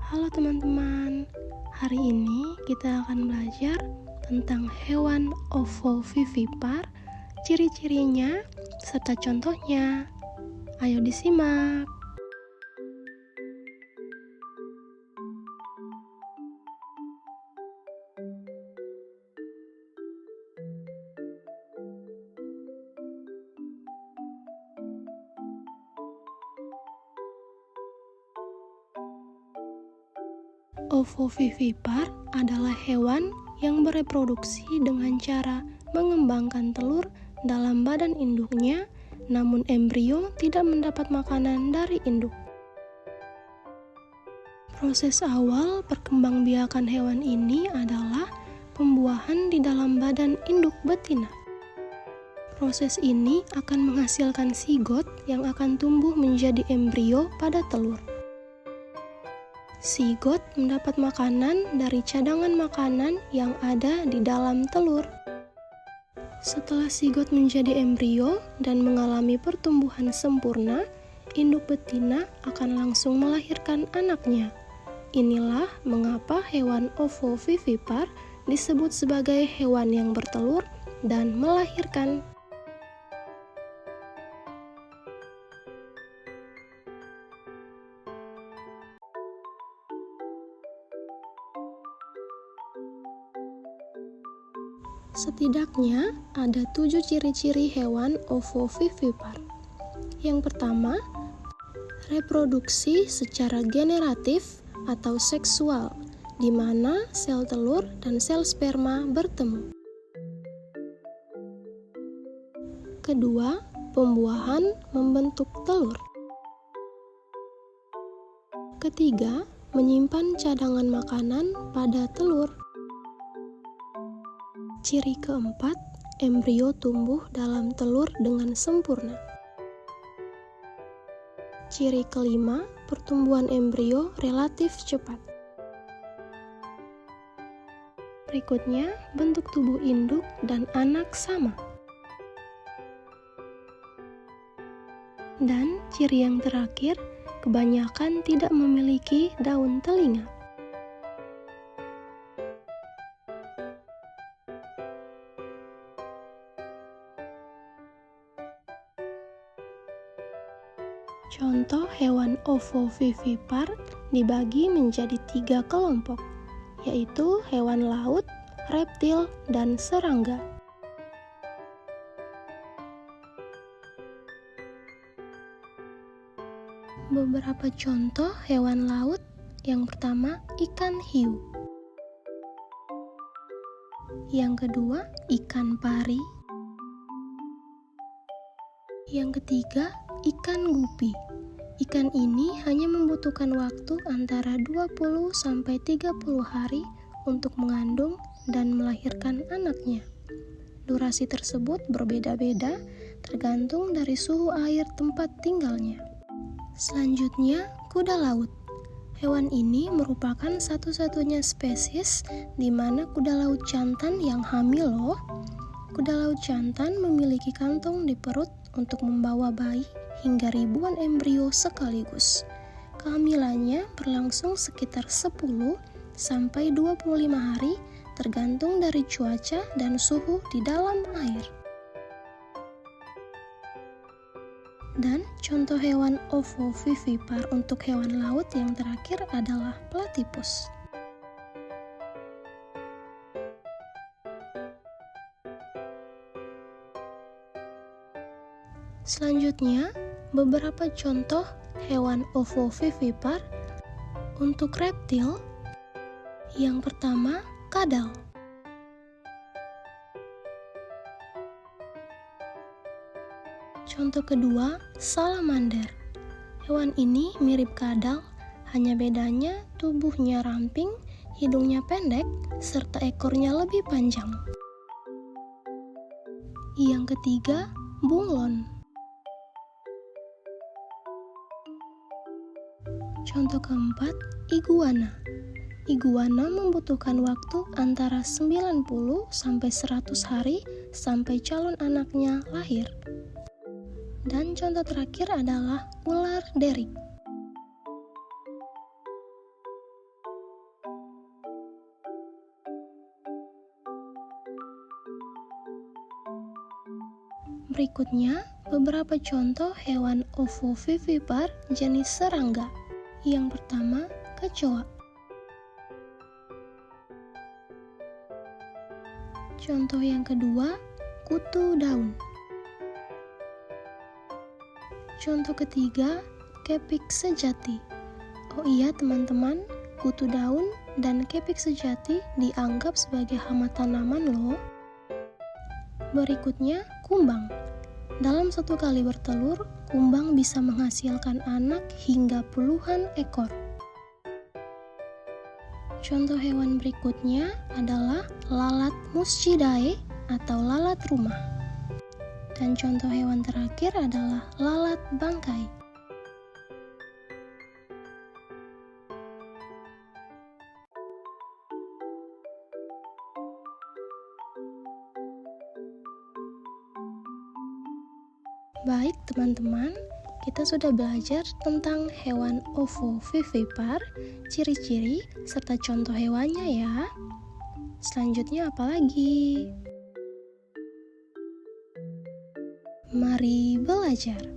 Halo teman-teman, hari ini kita akan belajar tentang hewan ovovivipar, ciri-cirinya, serta contohnya. Ayo disimak. Ovovivipar adalah hewan yang bereproduksi dengan cara mengembangkan telur dalam badan induknya, namun embrio tidak mendapat makanan dari induk. Proses awal perkembangbiakan hewan ini adalah pembuahan di dalam badan induk betina. Proses ini akan menghasilkan sigot yang akan tumbuh menjadi embrio pada telur. Sigot mendapat makanan dari cadangan makanan yang ada di dalam telur. Setelah sigot menjadi embrio dan mengalami pertumbuhan sempurna, induk betina akan langsung melahirkan anaknya. Inilah mengapa hewan ovovivipar disebut sebagai hewan yang bertelur dan melahirkan. Setidaknya ada 7 ciri-ciri hewan ovovivipar. Yang pertama, reproduksi secara generatif atau seksual, di mana sel telur dan sel sperma bertemu. Kedua, pembuahan membentuk telur. Ketiga, menyimpan cadangan makanan pada telur. Ciri keempat, embrio tumbuh dalam telur dengan sempurna. Ciri kelima, pertumbuhan embrio relatif cepat. Berikutnya, bentuk tubuh induk dan anak sama. Dan ciri yang terakhir, kebanyakan tidak memiliki daun telinga. Contoh hewan ovovivipar dibagi menjadi 3 kelompok, yaitu hewan laut, reptil, dan serangga. Beberapa contoh hewan laut, yang pertama ikan hiu, yang kedua ikan pari, yang ketiga ikan gupi. Ikan ini hanya membutuhkan waktu antara 20-30 hari untuk mengandung dan melahirkan anaknya. Durasi tersebut berbeda-beda tergantung dari suhu air tempat tinggalnya. Selanjutnya, kuda laut. Hewan ini merupakan satu-satunya spesies di mana kuda laut jantan yang hamil loh. Kuda laut jantan memiliki kantong di perut untuk membawa bayi hingga ribuan embrio sekaligus. Kehamilannya berlangsung sekitar 10-25 hari tergantung dari cuaca dan suhu di dalam air. Dan contoh hewan ovovivipar untuk hewan laut yang terakhir adalah platypus. Selanjutnya, beberapa contoh hewan ovovivipar untuk reptil. Yang pertama, kadal. Contoh kedua, salamander. Hewan ini mirip kadal, hanya bedanya tubuhnya ramping, hidungnya pendek, serta ekornya lebih panjang. Yang ketiga, bunglon. Contoh keempat, iguana. Iguana membutuhkan waktu antara 90-100 hari sampai calon anaknya lahir. Dan contoh terakhir adalah ular derik. Berikutnya, beberapa contoh hewan ovovivipar jenis serangga. Yang pertama, kecoa. Contoh yang kedua, kutu daun. Contoh ketiga, kepik sejati. Oh iya teman-teman, kutu daun dan kepik sejati dianggap sebagai hama tanaman loh. Berikutnya, kumbang. Dalam satu kali bertelur, kumbang bisa menghasilkan anak hingga puluhan ekor. Contoh hewan berikutnya adalah lalat muscidae atau lalat rumah. Dan contoh hewan terakhir adalah lalat bangkai. Baik teman-teman, kita sudah belajar tentang hewan ovovivipar, ciri-ciri, serta contoh hewannya ya. Selanjutnya apa lagi? Mari belajar.